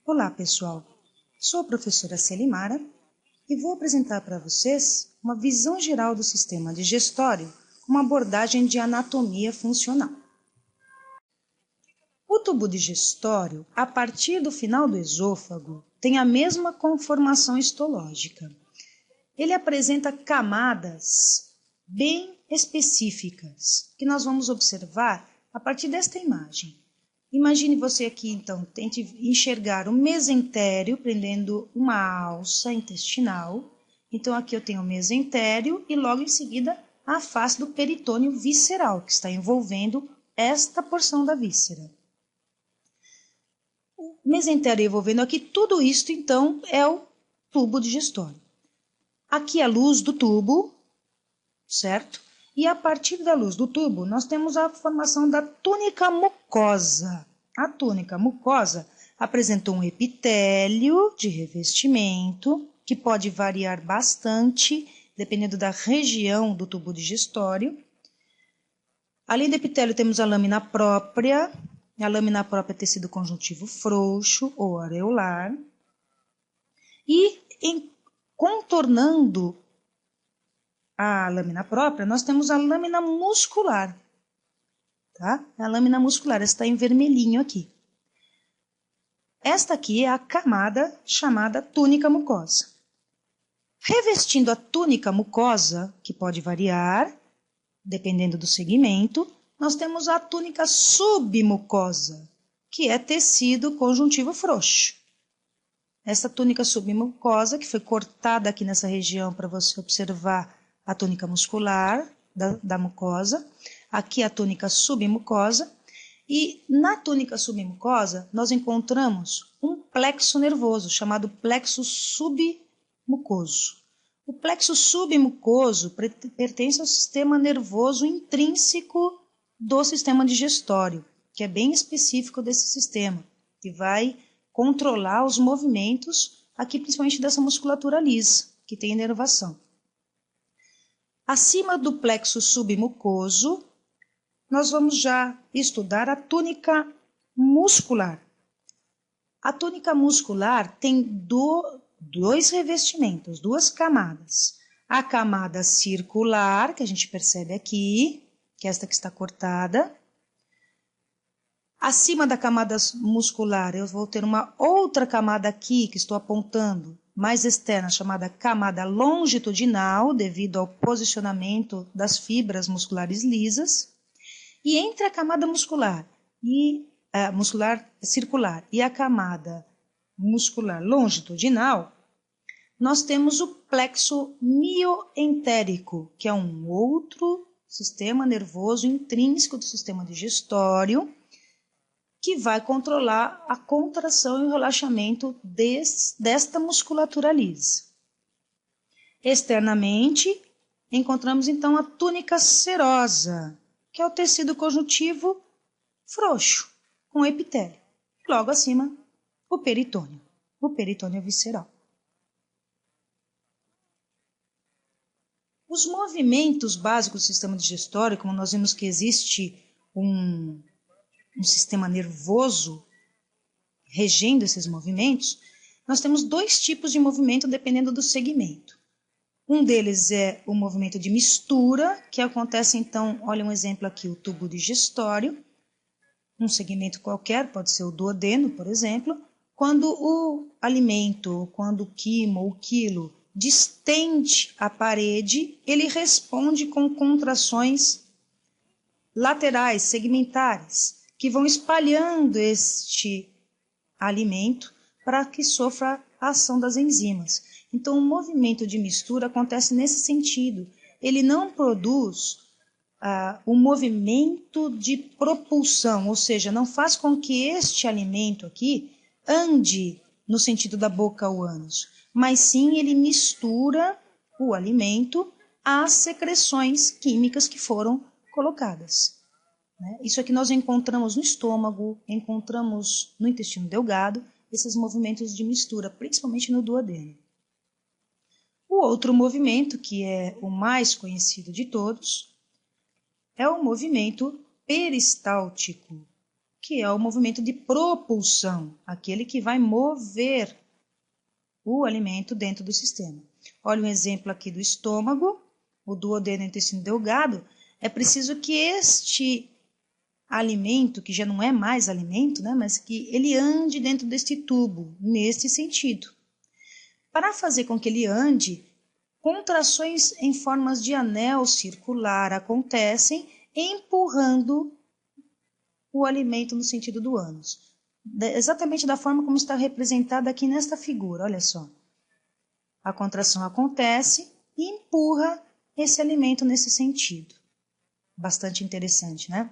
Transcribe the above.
Olá, pessoal. Sou a professora Celimara e vou apresentar para vocês uma visão geral do sistema digestório com uma abordagem de anatomia funcional. O tubo digestório, a partir do final do esôfago, tem a mesma conformação histológica. Ele apresenta camadas bem específicas, que nós vamos observar a partir desta imagem. Imagine você aqui, então, tente enxergar o mesentério prendendo uma alça intestinal. Então, aqui eu tenho o mesentério e logo em seguida a face do peritônio visceral, que está envolvendo esta porção da víscera. O mesentério envolvendo aqui, tudo isto, então, é o tubo digestório. Aqui a luz do tubo, certo? E a partir da luz do tubo, nós temos a formação da túnica mucosa. A túnica mucosa apresenta um epitélio de revestimento, que pode variar bastante, dependendo da região do tubo digestório. Além do epitélio, temos a lâmina própria. A lâmina própria é tecido conjuntivo frouxo ou areolar. E contornando a lâmina própria, nós temos a lâmina muscular, tá? A lâmina muscular está em vermelhinho aqui. Esta aqui é a camada chamada túnica mucosa. Revestindo a túnica mucosa, que pode variar, dependendo do segmento, nós temos a túnica submucosa, que é tecido conjuntivo frouxo. Essa túnica submucosa, que foi cortada aqui nessa região para você observar a túnica muscular da mucosa, aqui a túnica submucosa, e na túnica submucosa nós encontramos um plexo nervoso chamado plexo submucoso. O plexo submucoso pertence ao sistema nervoso intrínseco do sistema digestório, que é bem específico desse sistema, que vai controlar os movimentos, aqui principalmente dessa musculatura lisa, que tem inervação. Acima do plexo submucoso, nós vamos já estudar a túnica muscular. A túnica muscular tem dois revestimentos, duas camadas. A camada circular, que a gente percebe aqui, que é esta que está cortada. Acima da camada muscular, eu vou ter uma outra camada aqui, que estou apontando, mais externa, chamada camada longitudinal, devido ao posicionamento das fibras musculares lisas. E entre a camada muscular circular e a camada muscular longitudinal, nós temos o plexo mioentérico, que é um outro sistema nervoso intrínseco do sistema digestório, que vai controlar a contração e o relaxamento desta musculatura lisa. Externamente, encontramos então a túnica serosa, que é o tecido conjuntivo frouxo, com epitélio. Logo acima, o peritônio visceral. Os movimentos básicos do sistema digestório, como nós vimos que existe um sistema nervoso regendo esses movimentos, nós temos dois tipos de movimento dependendo do segmento. Um deles é o movimento de mistura, que acontece então, olha um exemplo aqui, o tubo digestório, um segmento qualquer, pode ser o duodeno, por exemplo, quando o alimento, quando o quimo ou o quilo distende a parede, ele responde com contrações laterais, segmentares, que vão espalhando este alimento para que sofra a ação das enzimas. Então, o movimento de mistura acontece nesse sentido. Ele não produz o movimento de propulsão, ou seja, não faz com que este alimento aqui ande no sentido da boca ao ânus, mas sim ele mistura o alimento às secreções químicas que foram colocadas. Isso aqui nós encontramos no estômago, encontramos no intestino delgado, esses movimentos de mistura, principalmente no duodeno. O outro movimento, que é o mais conhecido de todos, é o movimento peristáltico, que é o movimento de propulsão, aquele que vai mover o alimento dentro do sistema. Olha um exemplo aqui do estômago, o duodeno e o intestino delgado. É preciso que este alimento, que já não é mais alimento, né, mas que ele ande dentro deste tubo, neste sentido. Para fazer com que ele ande, contrações em formas de anel circular acontecem, empurrando o alimento no sentido do ânus. Exatamente da forma como está representada aqui nesta figura, olha só. A contração acontece e empurra esse alimento nesse sentido. Bastante interessante, né?